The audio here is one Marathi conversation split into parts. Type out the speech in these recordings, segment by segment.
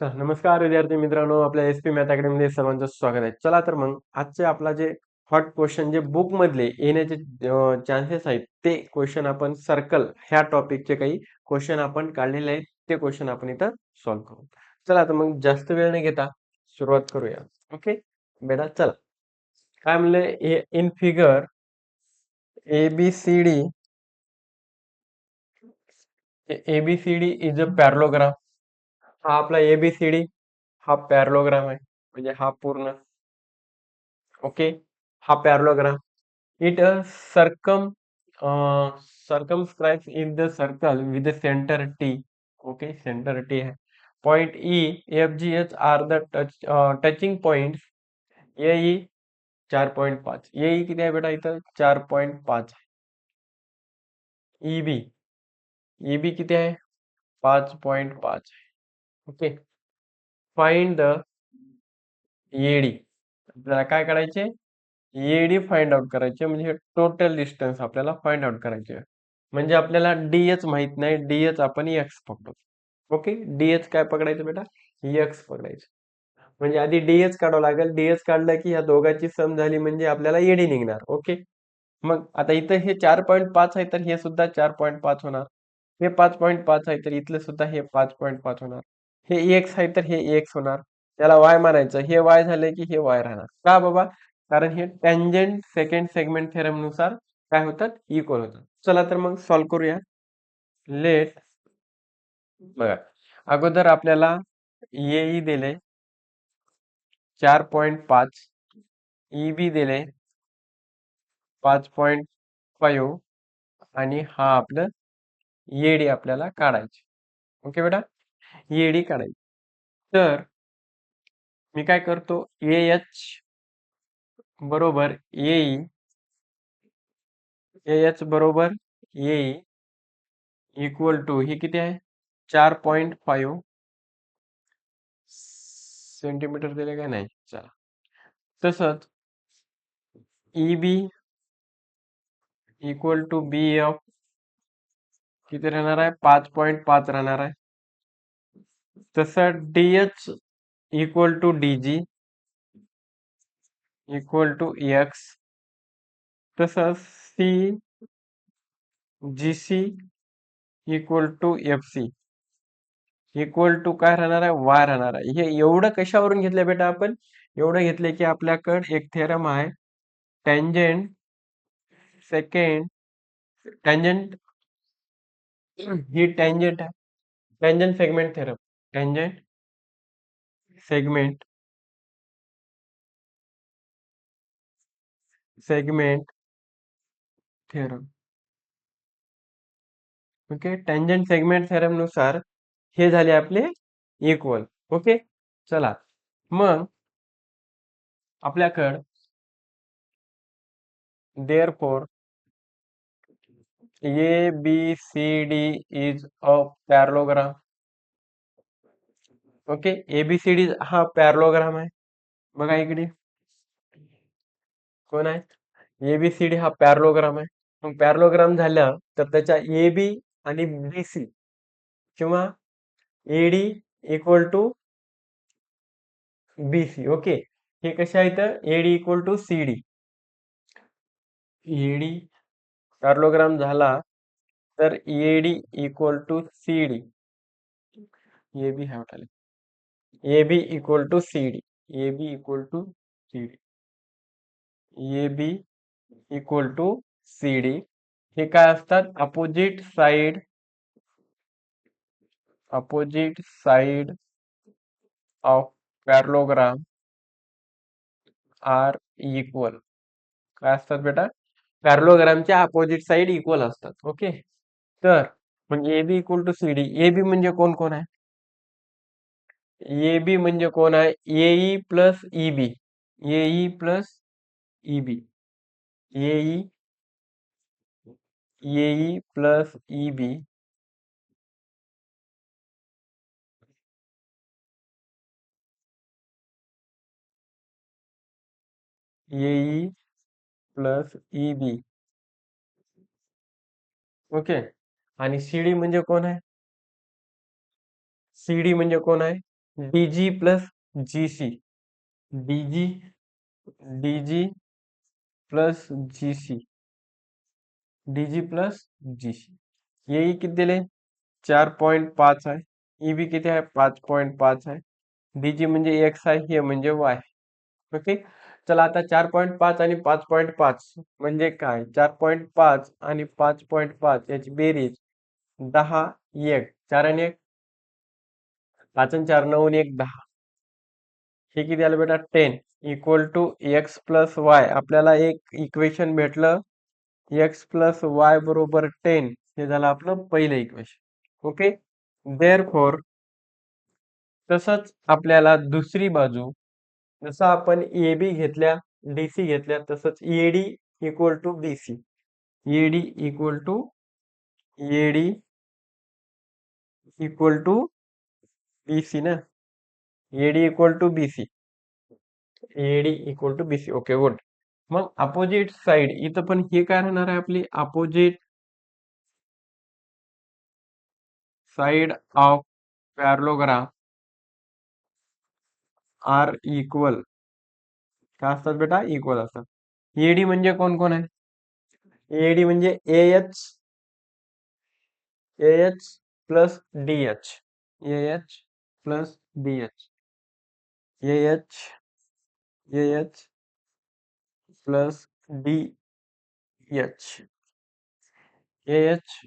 चला, नमस्कार विद्यार्थी मित्रांनो, आपल्या एस पी मॅथ अकॅडमीमध्ये सर्वांचं स्वागत आहे. चला तर मग आजचे आपला जे हॉट क्वेश्चन जे बुक मधले येण्याचे चान्सेस आहेत ते क्वेश्चन आपण सर्कल ह्या टॉपिकचे काही क्वेश्चन आपण काढलेले आहेत ते क्वेश्चन आपण इथं सॉल्व्ह करू. चला तर मग जास्त वेळ न घेता सुरुवात करूया. ओके बेटा, चला काय म्हणले in figure ABCD ABCD is a parallelogram. हा आपला ABCD हा पॅरलोग्राम आहे, म्हणजे हा पूर्ण. ओके, हा parallelogram. It circum circumscribes in the circle with the center T. Okay, centre T है. Point E, F, G, H are the touching points. ये 4.5. ये किती आहे बेटा इथं 4.5. EB EB किती आहे 5.5. Okay, find the AD. आपल्याला काय करायचे, AD फाइंड आउट करायचे, म्हणजे टोटल डिस्टन्स आपल्याला फाइंड आउट करायचे. म्हणजे आपल्याला डीएच माहित नाही, डीएच आपण एक्स पकडतो. ओके, डीएच काय पकडायचं बेटा, एक्स पकडायचं. म्हणजे आधी डीएच काढावं लागेल. डीएच काढलं की ह्या दोघांची सम झाली म्हणजे आपल्याला एडी निघणार. ओके, मग आता इथं हे 4.5 आहे तर हे सुद्धा 4.5 होणार. हे 5.5 आहे तर इथलं सुद्धा हे 5.5 होणार. हे एक्स आहे तर हे एक्स होणार. त्याला वाय मानायचं. हे वाय झाले की हे वाय राहणार. का बाबा, कारण हे टँजंट सेकंड सेगमेंट थेरम नुसार काय होतात, इक्वल होतात. चला तर मग सॉल्व्ह करूया. लेट बघा, अगोदर आपल्याला येई दिले 4.5, ईबी दिले 5.5 आणि हा आपलं येडी आपल्याला काढायची. ओके बेटा, येडी काढायची. तर मी काय करतो, एच बरोबर येई, एच बरोबर येई इक्वल टू हे किती आहे 4.5 सेंटीमीटर दिले का नाही. चला, तसंच EB equal to B of किती राहणार आहे 5.5 राहणार आहे. तसं DH equal to DG equal to x. तसंच C GC equal to F C equal to काय राहणार आहे, वाय राहणार आहे. हे एवढं कशावरून घेतलं बेटा, आपण एवढं घेतले की आपल्याकडे एक थेरम आहे, टँजंट सेकंड टँजंट, ही टँजंट आहे, tangent segment theorem, tangent segment segment theorem. Okay, tangent segment theorem नुसार हे झाले आपले इक्वल. ओके, चला मग आपल्याकडं therefore ABCD is a parallelogram. Okay, ABCD हा पॅरलोग्राम आहे. बघा इकडे कोण आहे, एबीसीडी हा पॅरलोग्राम आहे. मग पॅरलोग्राम झालं तर त्याच्या एबी आणि बीसी किंवा AD equal to BC. Okay, हे कसे आहेत, AD equal to CD. AD parallelogram झाला तर AD equal to CD, AB हा उठाले, AB equal to CD, AB equal to CD, AB equal to CD. हे काय असतात, opposite side of parallelogram are equal. काय असतात बेटा, पॅरलोग्रामच्या अपोजिट साइड इक्वल असतात. ओके, तर मग AB equal to CD. AB म्हणजे कोण कोण आहे, एबी म्हणजे कोण आहे, एई प्लस ईबी, एई प्लस ईबी, एई एई प्लस ईबी एई प्लस ईबी. ओके, आणि सीडी म्हणजे कोण आहे, सीडी म्हणजे कोण आहे, डीजी प्लस जीसी, डीजी डीजी प्लस जीसी, डीजी प्लस जीसी, येई किती दिले 4.5 आहे, ईबी किती आहे 5.5 आहे, डीजी म्हणजे एक्स आहे, हे म्हणजे वाय. ओके, चला आता 4.5 आणि 5.5 म्हणजे काय, 4.5 आणि 5.5 याची बेरीज 10, 1 4 आणि 1 5 आणि 4 9 आणि 1 10, हे किती आलं बेटा 10 equal to x plus y. आपल्याला एक इक्वेशन भेटलं, एक्स प्लस वाय बरोबर 10, हे झालं आपलं पहिलं इक्वेशन. ओके, देअरफॉर तसंच आपल्याला दुसरी बाजू, जसं आपण ए बी घेतल्या, डीसी घेतल्या, तसंच AD equal to BC, AD equal to AD equal to BC ना, AD equal to BC, AD equal to BC. Okay good. मग अपोजिट साइड इथं पण हे काय राहणार आहे आपली opposite side of parallelogram are equal, काय असतात बेटा, इक्वल असतात. एडी म्हणजे कोण कोण आहे, एडी म्हणजे AH, AH plus DH, AH plus DH, AH AH plus DH, AH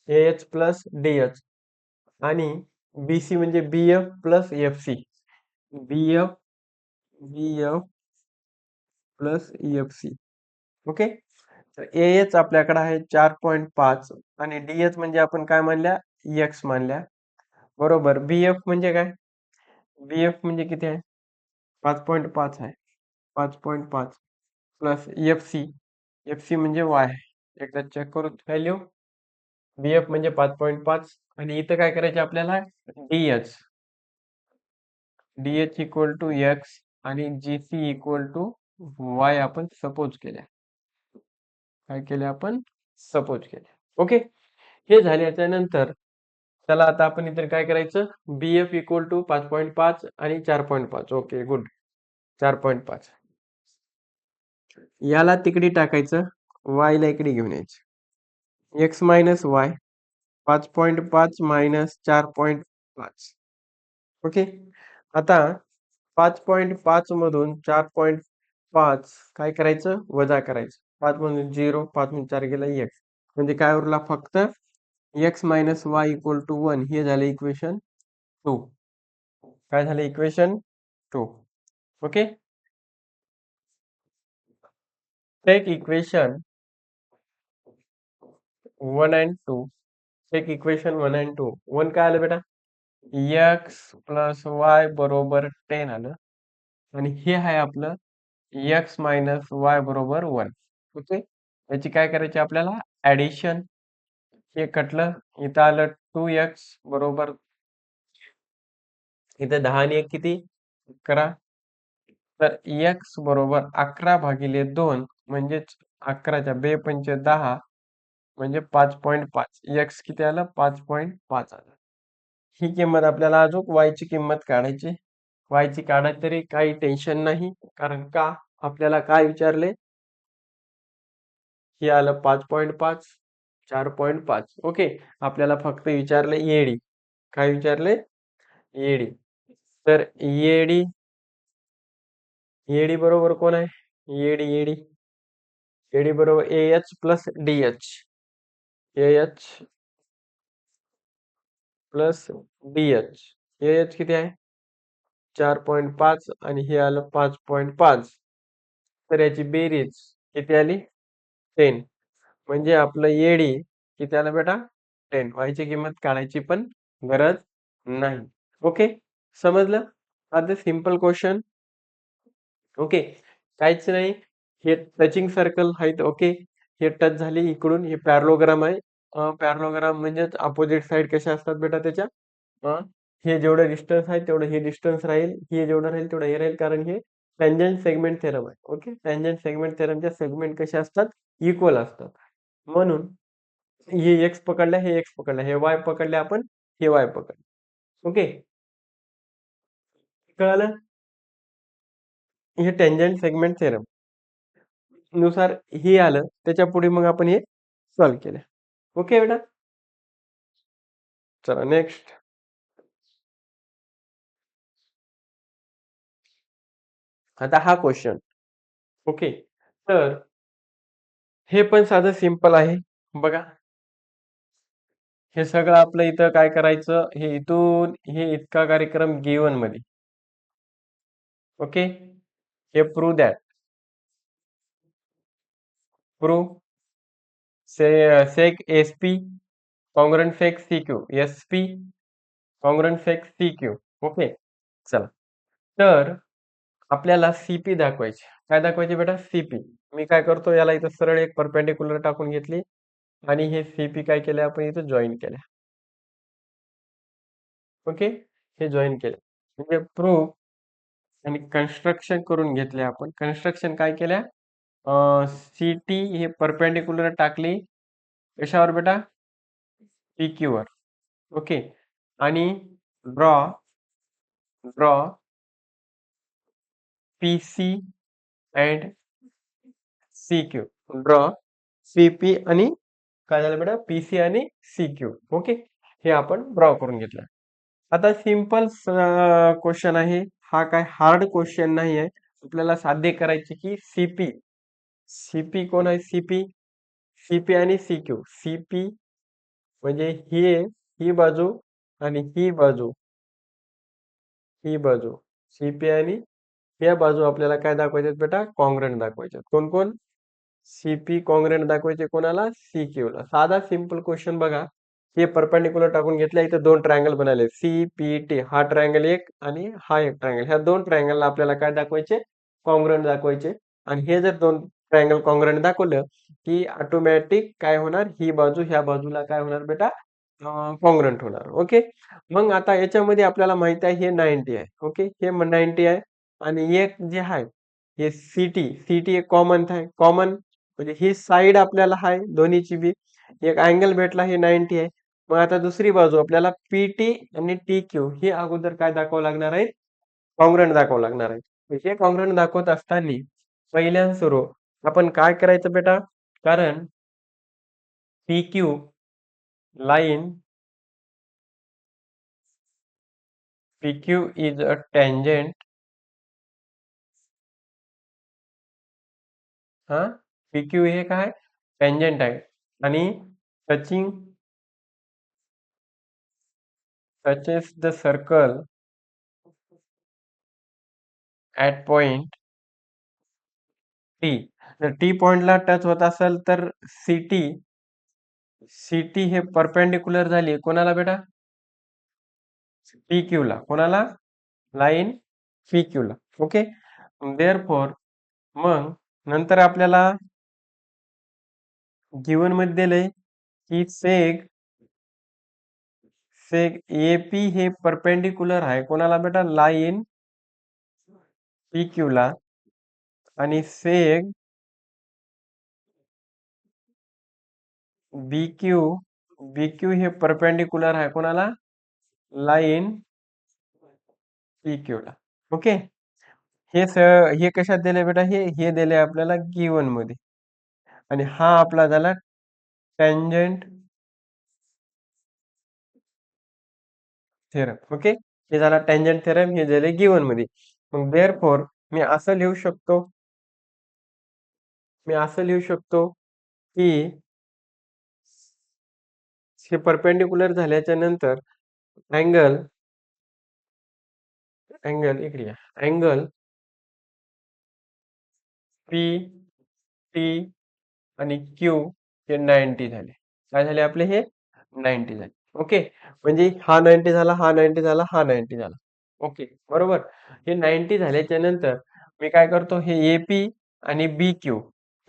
AH plus DH, आणि बीसी म्हणजे BF plus FC, BF BF plus FC. Okay, तर एएच आपल्याकडे आहे 4.5 आणि डीएच म्हणजे आपण काय मानल्या, एक्स मानल्या, बरोबर. बीएफ म्हणजे काय, बीएफ म्हणजे किती आहे 5.5 आहे, 5.5 प्लस एफसी, एफसी म्हणजे वाय, एकदा चेक करू व्हॅल्यू, बीएफ म्हणजे 5.5 आणि इथं काय करायचे आपल्याला, DH, DH equal to x आणि जीसी इक्वल टू वाय आपण सपोज केल्या, काय केले आपण सपोज केले. ओके, हे झाल्याच्या नंतर चला आता आपण इथे काय करायचं, बीएफ इक्वल टू 5.5 आणि 4.5. ओके गुड, 4.5 याला तिकडे टाकायचं, वाय ला इकडे घेऊन यायचं, x minus Y 5.5 minus 4.5. Okay, आता 5.5 मधून 4.5 काय करायचं, वजा करायचं, 5 मधून 0, 5 मधून 4 गेला 1, म्हणजे काय उरला फक्त x minus y equal to 1, हे झाले इक्वेशन 2. काय झाले equation 2. Okay, take equation 1 and 2, take equation 1 and 2. 1 काय आलं बेटा, एक्स प्लस वाय बरोबर 10 आलं, आणि हे आहे आपलं एक्स मायनस वाय बरोबर 1. ओके, याची काय करायची आपल्याला ऍडिशन, हे कटलं, इथं आलं 2x बरोबर, इथं 10 आणि 1 किती 11, तर x बरोबर 11/2 म्हणजेच 11च्या 2 पंचे 10 म्हणजे 5.5, x किती आलं 5.5 आलं. ही किंमत आपल्याला अजून y ची किंमत काढायची, y ची काढायची तरी काही टेन्शन नाही, कारण का आपल्याला काय विचारले, हे आलं 5.5, 4.5. ओके, आपल्याला फक्त विचारले एडी, काय विचारले एडी, तर एडी, एडी बरोबर कोण आहे, एडी एडी एडी बरोबर AH plus DH, AH plus DH, AH किती आहे 4.5 आणि हे आलं 5.5, तर याची बेरीज किती आली 10, म्हणजे आपलं एडी किती आलं बेटा 10, व्हायची किंमत काढायची पण गरज नाही. ओके, समजलं, आता सिंपल क्वेश्चन. ओके, काहीच नाही, हे टचिंग सर्कल आहेत. ओके, हे टच झाले इकडून, हे पॅरलोग्राम आहे, पॅरलोग्राम म्हणजेच अपोजिट साइड कशा असतात बेटा त्याच्या, हे जेवढं डिस्टन्स आहे तेवढं हे डिस्टन्स राहील, हे जेवढं राहील तेवढं हे राहील, कारण हे टँजंट सेगमेंट थेरम आहे. ओके, टँजंट सेगमेंट थेरमच्या सेगमेंट कसे असतात, इक्वल असतात, म्हणून हे एक्स पकडल्या, हे एक्स पकडल्या, हे वाय पकडले आपण, हे वाय पकडले. ओके, कळालं? हे टँजंट सेगमेंट थेरम नुसार हे आलं, त्याच्या पुढे मग आपण हे सॉल्व्ह केलं. ओके बेटा? चला नेक्स्ट. आता हा क्वेश्चन. ओके. तर हे पण साधं सिंपल आहे. बघा. हे सगळं आपलं इथं काय करायचं, हे इथून हे इतका कार्यक्रम गिवन मध्ये. ओके. हे prove that. Prove seg SP congruent seg CQ SP congruent seg CQ. Okay. चला. तर आपल्याला सीपी दाखवायचे. काय दाखवायचे बेटा? सीपी. मी काय करतो, याला इथं सरळ एक परपेंडिक्युलर टाकून घेतली आणि हे सीपी काय केले आपण इथं जॉईन केल्या. ओके. हे जॉईन केले म्हणजे प्रूफ आणि कन्स्ट्रक्शन करून घेतले आपण. कन्स्ट्रक्शन काय केल्या? सीटी हे परपेंडिक्युलर टाकली कशावर बेटा? पीक्यू वर. ओके. आणि draw draw PC and CQ. Draw CP आणि काय झालं बेटा? पीसी आणि सीक्यू. ओके. हे आपण ड्रॉ करून घेतलं. आता सिंपल क्वेश्चन आहे हा, काय हार्ड क्वेश्चन नाही आहे. आपल्याला साध्य करायचे की सीपी. सीपी कोण आहे? सीपी सीपी आणि सीक्यू. सीपी म्हणजे ही बाजू आणि ही बाजू, ही बाजू सीपी आणि या बाजू आपल्याला काय दाखवायचे बेटा? कॉन्ग्रंट दाखवायचे. कोण कोण? सीपी कॉन्ग्रंट दाखवायचे कोणाला? सीक्यू ला. साधा सिंपल क्वेश्चन बघा. हे परपेंडिक्युलर टाकून घेतल्या, इथे दोन ट्रायंगल बनायले सीपीटी. हा ट्रायंगल एक आणि हा एक ट्रायंगल. ह्या दोन ट्रायंगलला आपल्याला काय दाखवायचे? कॉन्ग्रंट दाखवायचे. आणि हे जर दोन ट्रायंगल कॉन्ग्रंट दाखवलं की ऑटोमॅटिक काय होणार? ही बाजू ह्या बाजूला काय होणार बेटा? कॉन्ग्रंट होणार. ओके. मग आता याच्यामध्ये आपल्याला माहिती आहे हे 90 आहे. ओके. हे 90 आहे आणि एक जे आहे हे सीटी. सीटी एक कॉमन आहे. कॉमन म्हणजे ही साइड आपल्याला आहे दोन्हीची बी. एक अँगल भेटला, हे 90 आहे. मग आता दुसरी बाजू आपल्याला पीटी आणि टी क्यू हे अगोदर काय दाखवावं लागणार आहे? कॉन्ग्रंट दाखवावं लागणार आहे. हे कॉन्ग्रंट दाखवत असताना पहिल्या सुरू आपण काय करायचं बेटा? कारण P Q line PQ is a tangent. हा, PQ हे काय? टँजंट आहे आणि touching touches the circle at point T. जर टी पॉइंटला टच होत असेल तर सीटी सीटी हे परपेंडिक्युलर झाली कोणाला बेटा? PQ ला. कोणाला? लाईन PQ ला. ओके. देअरफॉर मग नंतर आपल्याला गिवन मध्ये दिलंय की सेग सेग एपी हे परपेंडिक्युलर आहे कोणाला बेटा? लाईन PQ ला. आणि सेग BQ BQ हे परपेंडिक्युलर आहे कोणाला? लाईन PQ ला. ओके. हे कशात दिले बेटा? हे दिले आपल्याला गिवन मध्ये. आणि हा आपला झाला टँजंट थेरम. ओके. हे झाला टँजंट थेरम, हे दिले गिवन मध्ये. मग देअरफॉर मी असं लिहू शकतो की हे परपेंडिक्युलर झाल्याच्या नंतर अँगल इकडे या. अँगल पी टी आणि क्यू हे 90 झाले. काय झाले आपले? हे 90 झाले. ओके. म्हणजे हा 90 झाला, हा 90 झाला, हा 90 झाला. ओके. बरोबर. हे 90 झाल्याच्या नंतर मी काय करतो? हे एपी आणि बी क्यू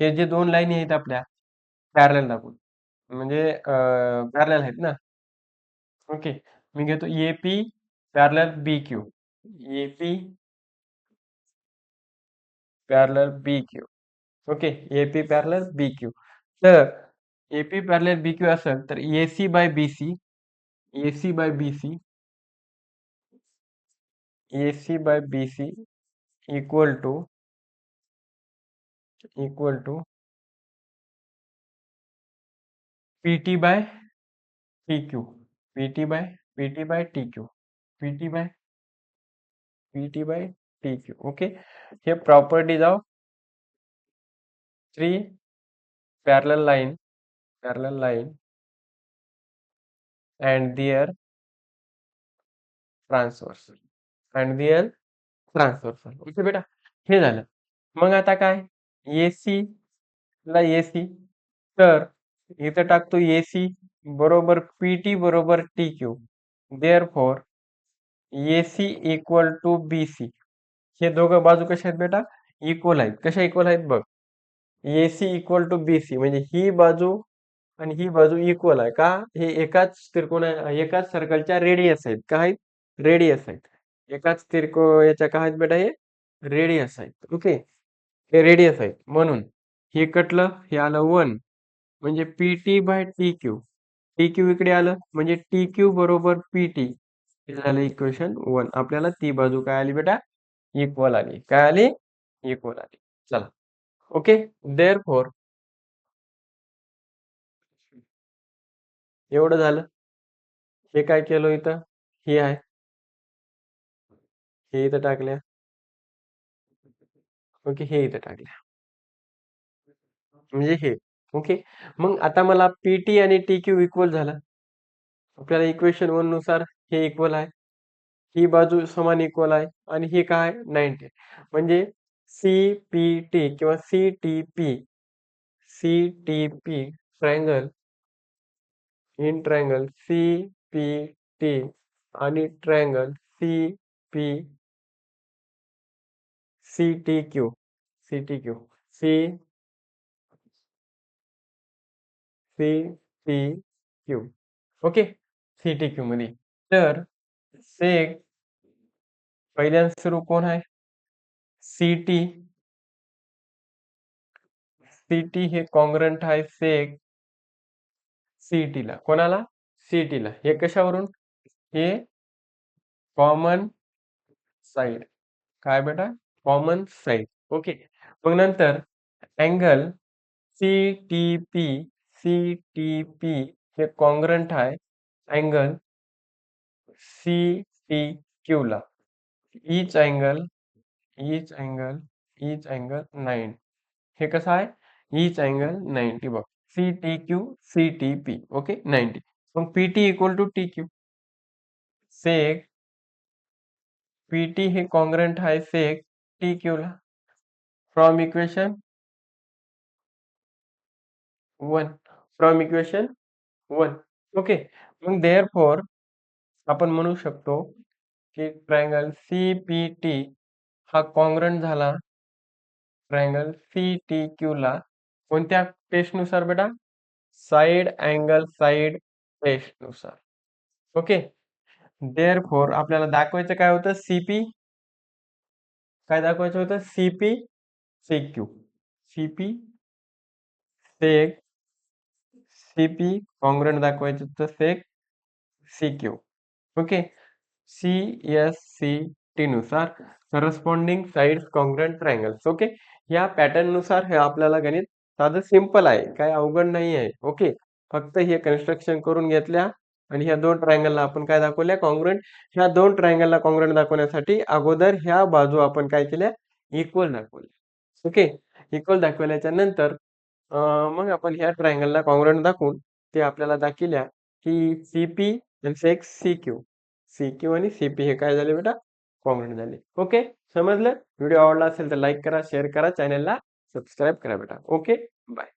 हे जे दोन लाईन आहेत आपल्या पॅरलल दाखवून, म्हणजे पॅरलल आहेत ना. ओके. मी घेतो AP parallel B Q. AP parallel B Q. Okay. AP parallel B Q. तर एपी पॅरलल बी क्यू असेल तर AC by BC AC by BC equal to PT by PQ. PT by TQ. PT by TQ. Okay. Here properties of three parallel line and their transversal okay बेटा, हे झालं. मग आता काय, AC ला AC, तर इथं टाकतो AC बरोबर PT बरोबर TQ. Therefore AC equal to BC. हे दोघं बाजू कशा आहेत बेटा, इक्वल आहेत. कशा इक्वल आहेत बघ, AC इक्वल टू BC म्हणजे ही बाजू आणि ही बाजू इक्वल आहे का, हे एकाच एकाच सर्कलच्या रेडियस आहेत. काय आहेत, रेडियस आहेत. एकाच याच्या काय आहेत बेटा, हे रेडियस आहेत. ओके, हे रेडियस आहेत म्हणून हे कटलं, हे आलं 1 म्हणजे PT बाय TQ. TQ इकडे आलं म्हणजे TQ बरोबर PT. हे झालं इक्वेशन 1. आपल्याला ती बाजू काय आली बेटा, इक्वल आली. काय आली, इक्वल आली. चला, ओके. देअरफॉर एवढं झालं. हे काय केलं इथं, हे आहे, हे इथं टाकल्या. ओके, हे इथं टाकल्या म्हणजे हे. ओके, मग आता मला PT आणि TQ इक्वल झालं. आपल्याला इक्वेशन 1 नुसार हे इक्वल आहे, ही बाजू समान इक्वल आहे आणि ही काय 90. म्हणजे CPT किंवा CTP triangle in triangle CPT आणि triangle CTQ CTQ. Okay, CTQ मध्ये तर सेक पहिल्यांदा सुरू कोण आहे, CT. हे कॉंग्रंट आहे सेक CT ला. कोणाला, CT ला. हे कशावरून, हे कॉमन साइड. काय बेटा, कॉमन साइड. ओके, मग नंतर अँगल CTP हे कॉंग्रंट आहे अँगल CTQ ला. Each angle 90. हे कसं आहे, ईच अँगल 90 बघ. CTQ CTP. ओके, 90. मग PT equal to TQ. Seg PT हे कॉंग्रंट आहे सेक TQ ला. From equation 1. ओके, मग देअरफॉर आपण म्हणू शकतो की ट्रायंगल CPT हा कॉंग्रंट झाला ट्रायंगल CTQ ला. कोणत्या टेस्ट नुसार बेटा, साइड टेस्ट नुसार. ओके, देअरफॉर आपल्याला दाखवायचं काय होतं, CP काय दाखवायचं होतं, CQ सेक CP कॉंग्रंट दाखवायचं होतं सेक CQ. ओके, CSCT नुसार corresponding sides congruent triangles. Okay, या पॅटर्न नुसार हे आपल्याला गणित साधं सिंपल आहे, काय अवघड नाही आहे. ओके, फक्त हे कन्स्ट्रक्शन करून घेतल्या आणि ह्या दोन ट्रायंगलला आपण काय दाखवल्या, कॉंग्रंट. ह्या दोन ट्रायंगलला कॉंग्रंट दाखवण्यासाठी अगोदर ह्या बाजू आपण काय केल्या, इक्वल दाखवल्या. ओके, इक्वल दाखवल्याच्या नंतर मग आपण ह्या ट्रायंगलला कॉंग्रंट दाखवून ते आपल्याला दाखवल्या की CP आणि CQ आणि CP हे काय झाले बेटा, कॉंग्रंट झाले. ओके, समजलं. व्हिडिओ आवडला असेल तर लाईक करा, शेअर करा, चॅनलला सबस्क्राईब करा बेटा. Okay, bye.